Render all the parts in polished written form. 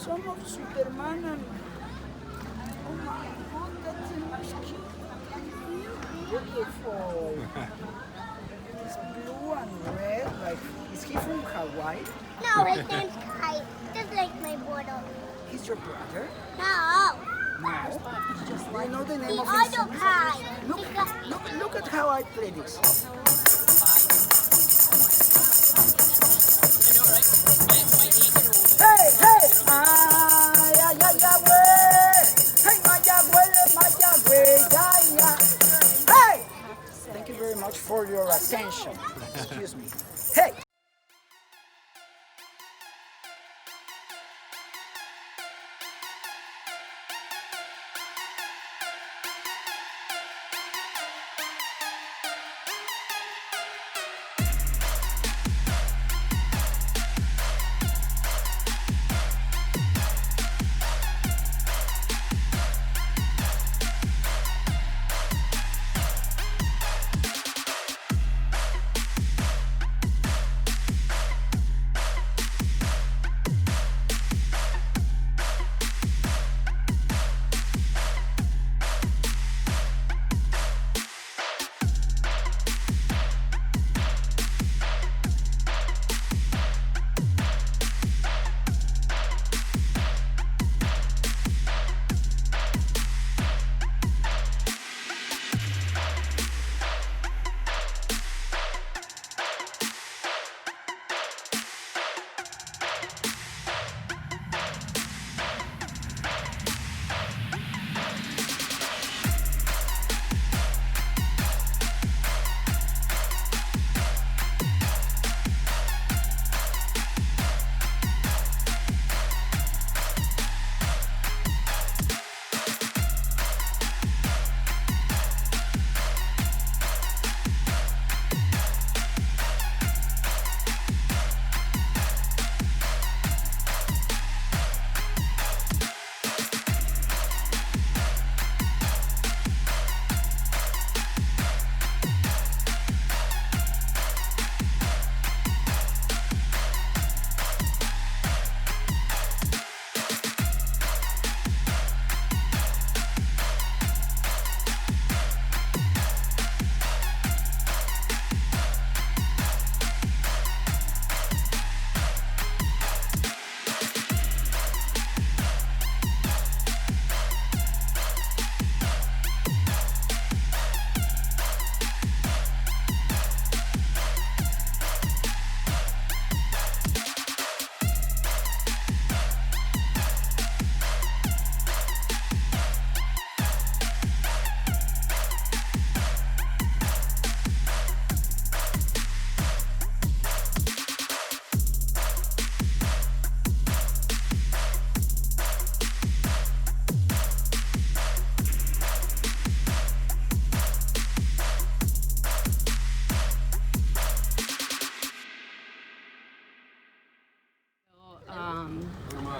Somos Superman and... Oh my God, that's a nice kid. Beautiful. It's blue and red, like, is he from Hawaii? No, his name's Kai, just like my brother. He's your brother? No. No. Do you know the name The of his other son? Kai. Look at how I play this. Hey, hey! Ay, ay, ay, ay, way! Hey, my way, yeah, yeah. Hey! Thank you very much for your attention. Excuse me. Hey!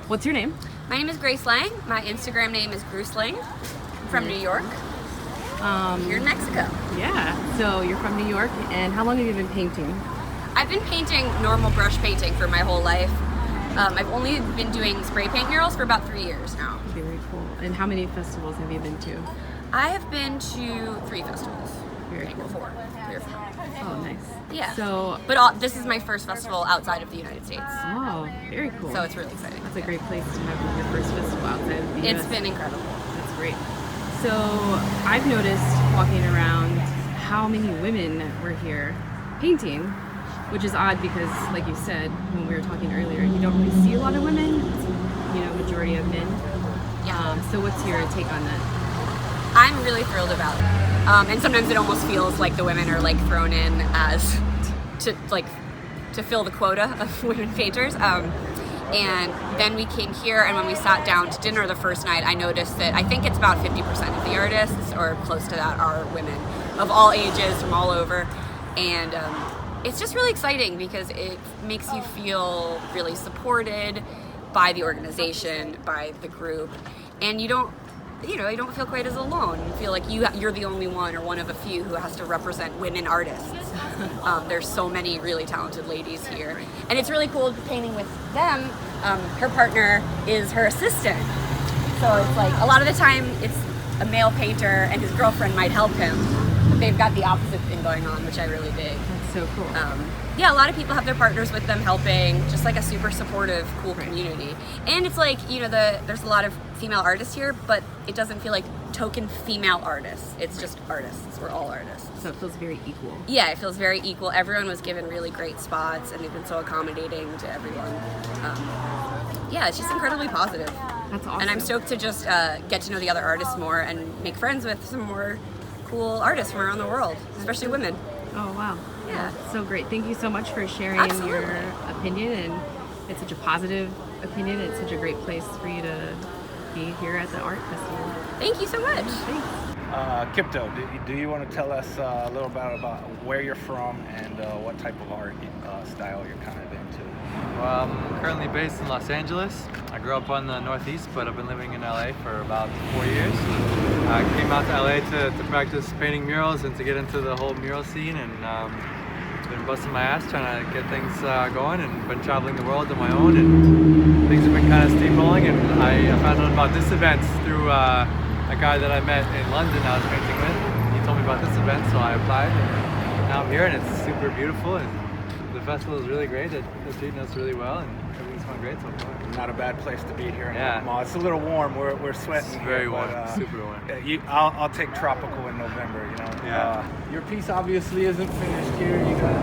What's your name? My name is Grace Lang. My Instagram name is Bruce Lang. I'm from New York. Here in Mexico. Yeah. So you're from New York, and how long have you been painting? I've been painting normal brush painting for my whole life. I've only been doing spray paint murals for about 3 years now. Very cool. And how many festivals have you been to? I have been to 3 festivals. Very cool. 3 or 4. Oh, nice. Yeah. So, but this is my first festival outside of the United States. oh, very cool. So it's really exciting. That's a great place to have your first festival outside of the US. It's been incredible. That's great. So I've noticed walking around how many women were here painting, which is odd because, like you said when we were talking earlier, you don't really see a lot of women. It's, majority of men. Yeah. So what's your take on that? I'm really thrilled about it. And sometimes it almost feels like the women are like thrown in as to fill the quota of women painters. And then we came here, and when we sat down to dinner the first night, I noticed that I think it's about 50% of the artists, or close to that, are women of all ages from all over. And it's just really exciting because it makes you feel really supported by the organization, by the group, and you don't feel quite as alone. You feel like you're the only one or one of a few who has to represent women artists. There's so many really talented ladies here, and it's really cool painting with them. Her partner is her assistant, so it's like a lot of the time it's a male painter and his girlfriend might help him, but they've got the opposite thing going on, which I really dig. That's so cool. Yeah, a lot of people have their partners with them helping, just like a super supportive, cool community. And it's like, you know, there's a lot of female artists here, but it doesn't feel like token female artists. It's just artists. We're all artists. So it feels very equal. Yeah, it feels very equal. Everyone was given really great spots, and they've been so accommodating to everyone. Yeah, it's just incredibly positive. That's awesome. And I'm stoked to just get to know the other artists more and make friends with some more cool artists from around the world, especially women. Oh, wow. Yeah. So great. Thank you so much for sharing Absolutely. your opinion, and it's such a positive opinion. It's such a great place for you to be here at the art festival. Thank you so much. Thanks. Kiptoe, do you want to tell us a little bit about where you're from and what type of art style you're kind of into? Well, I'm currently based in Los Angeles. I grew up on the Northeast, but I've been living in LA for about 4 years. I came out to LA to practice painting murals and to get into the whole mural scene, and been busting my ass trying to get things going, and been traveling the world on my own, and things have been kind of steamrolling. And I found out about this event through a guy that I met in London I was painting with. He told me about this event, so I applied, and now I'm here, and it's super beautiful, and the festival is really great. They're treating us really well, and everything's going great so far. Not a bad place to be here in Yeah. Akumal. It's a little warm. We're sweating. It's very here, warm, but, super warm. I'll take tropical in November. You know. Yeah. Your piece obviously isn't finished here. You got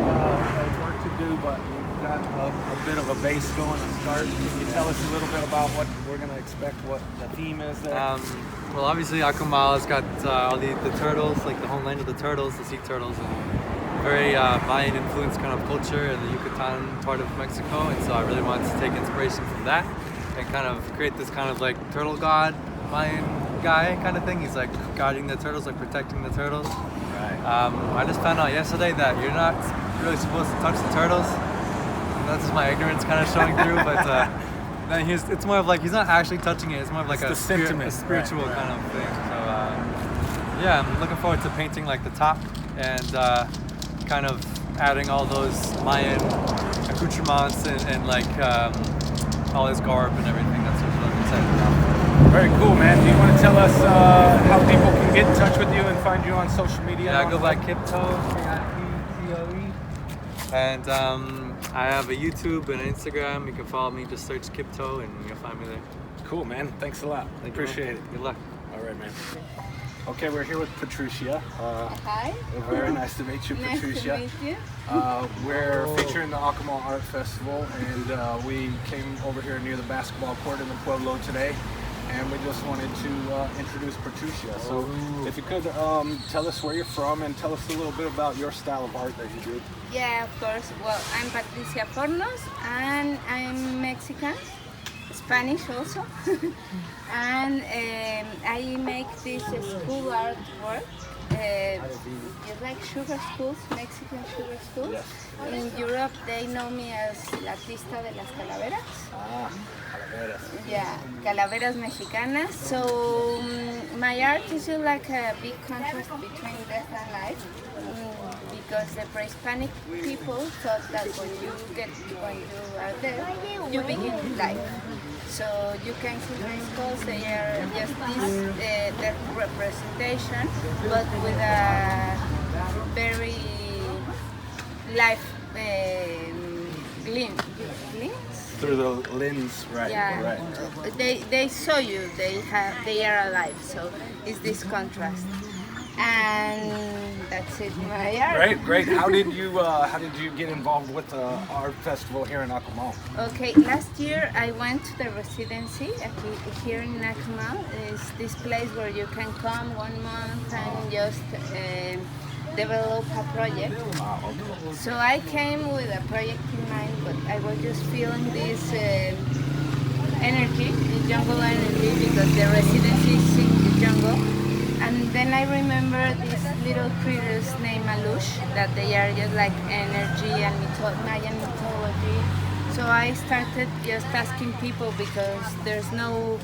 work to do, but you've got a bit of a base going to start. Can you tell us a little bit about what we're going to expect? What the theme is there? Well, obviously Akumal has got all the turtles, like the homeland of the turtles, the sea turtles, and very Mayan influenced kind of culture in the Yucatan part of Mexico. And so I really wanted to take inspiration from that and kind of create this kind of like turtle god, Mayan guy kind of thing. He's like guarding the turtles, like protecting the turtles. Right. I just found out yesterday that you're not really supposed to touch the turtles. And that's just my ignorance kind of showing through, but then it's more of like he's not actually touching it. It's more of like It's the sentiment, a spiritual right. kind of thing. So yeah, I'm looking forward to painting like the top and kind of adding all those Mayan accoutrements and like all his garb and everything. That's what I'm excited about. Very cool, man. Do you want to tell us how people can get in touch with you and find you on social media? Yeah, I go by Kiptoe, Kiptoe. And I have a YouTube and an Instagram. You can follow me, just search Kiptoe and you'll find me there. Cool, man. Thanks a lot. Thank you, man. Appreciate it. Good luck. All right, man. Okay, we're here with Patricia. Hi. Very nice to meet you, Nice Patricia. to meet you. We're featuring the Akumal Art Festival, and we came over here near the basketball court in the Pueblo today, and we just wanted to introduce Patricia. So if you could tell us where you're from and tell us a little bit about your style of art that you do. Yeah, of course. Well, I'm Patricia Fornos, and I'm Mexican, Spanish also. And I make this school artwork. It's like sugar schools, Mexican sugar schools. Yes. In Europe, they know me as la artista de las calaveras. Ah, calaveras. Yeah, calaveras mexicanas. So my art is just like a big contrast between death and life, because the pre-Hispanic people thought that when you are dead, you begin life. So you can see my skulls, they are just this the representation, but with a very life glimpse. Through the lens, right? Yeah, Right. they show you they are alive. So it's this contrast, and that's it. My art. Great. How did you get involved with the art festival here in Akumal? Okay, last year I went to the residency here in Akumal. It's this place where you can come 1 month and just develop a project. Wow, okay. So I came with a project in mind, but I was just feeling this energy, the jungle energy, because the residency is in the jungle. And then I remember these little critters named Alush, that they are just like energy and Mayan mythology. So I started just asking people, because there's no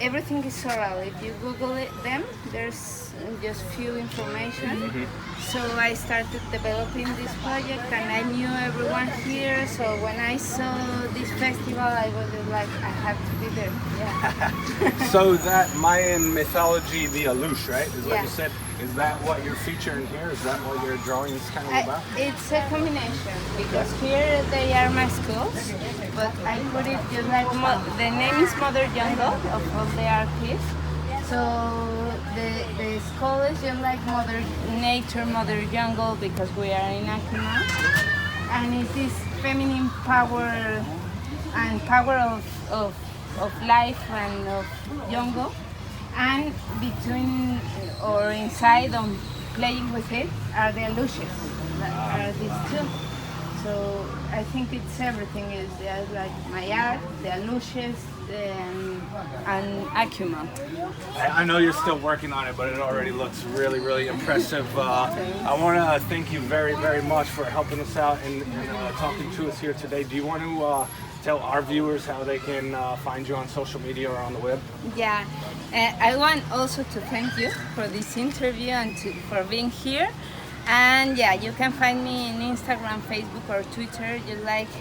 everything is oral. If you Google them, there's just few information. So I started developing this project, and I knew everyone here. So when I saw this festival, I was like, I have to be there. Yeah. So that Mayan mythology, the Alush, right? Is what Yeah. you said. Is that what you're featuring here? Is that what your drawing is kind of about? It's a combination because here they are my schools, but I put it just like the name is Mother Jungle of all the artists. So the school is just like Mother Nature, Mother Jungle because we are in Akumal, and it is feminine power and power of life and of jungle. And between or inside on playing with it are the illusions, are these two. So I think it's everything is there, like my art, the illusions, and Akumal. I know you're still working on it, but it already looks really, really impressive. I want to thank you very, very much for helping us out and talking to us here today. Do you want to tell our viewers how they can find you on social media or on the web? Yeah, I want also to thank you for this interview and for being here. And yeah, you can find me in Instagram, Facebook, or Twitter. You like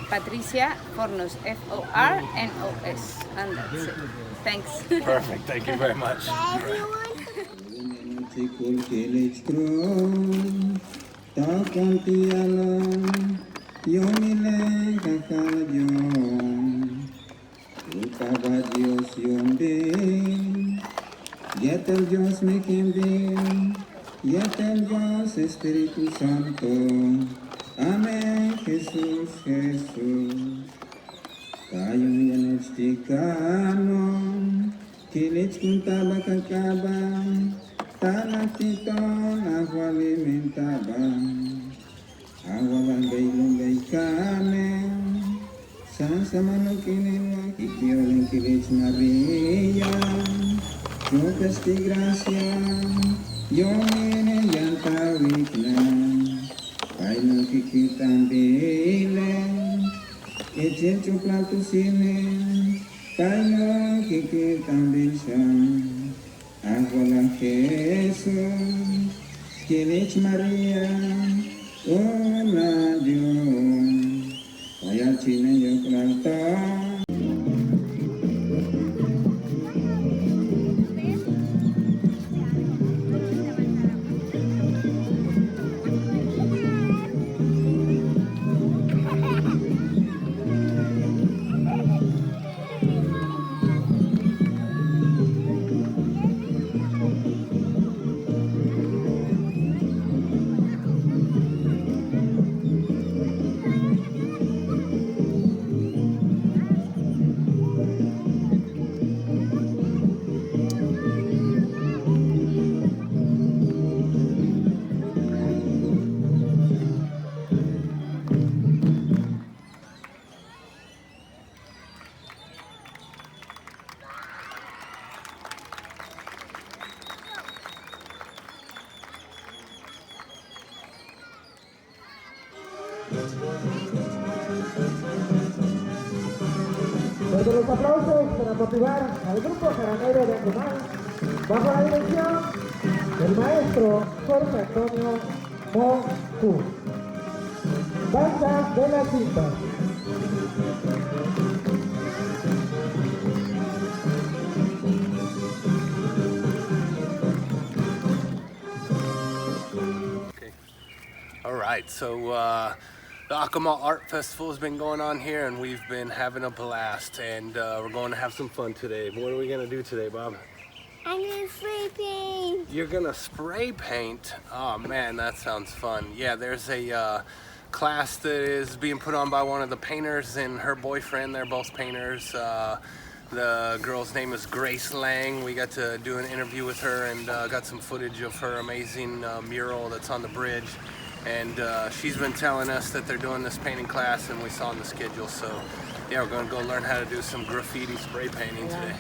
Patricia Fornos, Fornos, and that's it. Thanks. Perfect. Thank you very much. Yetel Dios Espíritu Santo, Amén, Jesús, Jesús. Kayong yanos tikano, kilit kuntaba kakaba, tanatiton agualimentaba, agualangay kame, sansamano kinilwa, ikiyoling kilit Maria, Dios ti gracia, yo mene yantawik na, kay nakikitang bilen, echen choklato sine, kay nakikitang bilsan, agwala Jesus, kilich Maria, hola Dios, kaya chine yoklato. Desde los aplausos para motivar al grupo jaranero de Akumal, bajo la dirección del maestro Jorge Antonio Mocu. Danza de la cinta. Okay. All right, so the Akumal Art Festival has been going on here, and we've been having a blast, and we're going to have some fun today. What are we going to do today, Bob? I'm gonna spray paint. You're going to spray paint? Oh, man, that sounds fun. Yeah, there's a class that is being put on by one of the painters and her boyfriend. They're both painters. The girl's name is Grace Lang. We got to do an interview with her and got some footage of her amazing mural that's on the bridge. And she's been telling us that they're doing this painting class, and we saw on the schedule. So yeah, we're going to go learn how to do some graffiti spray painting today.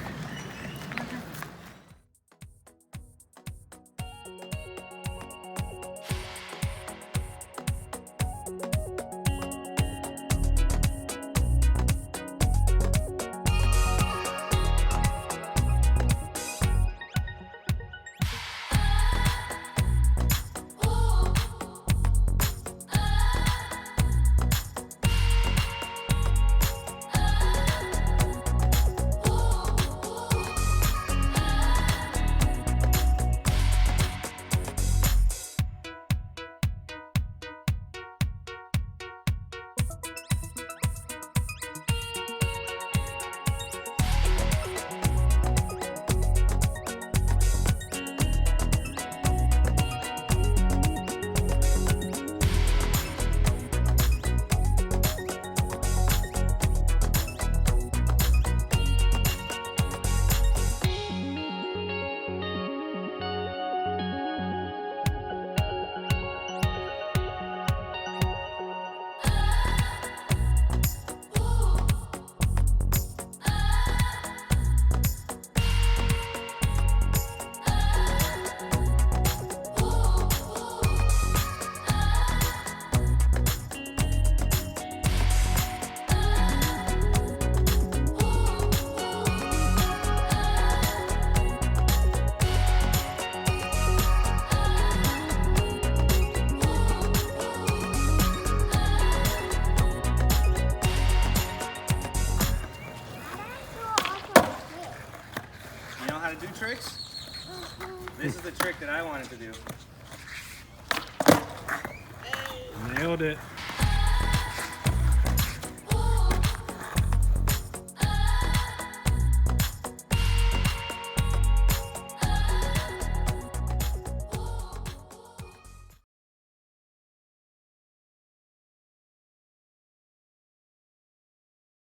tricks? This is the trick that I wanted to do. Nailed it.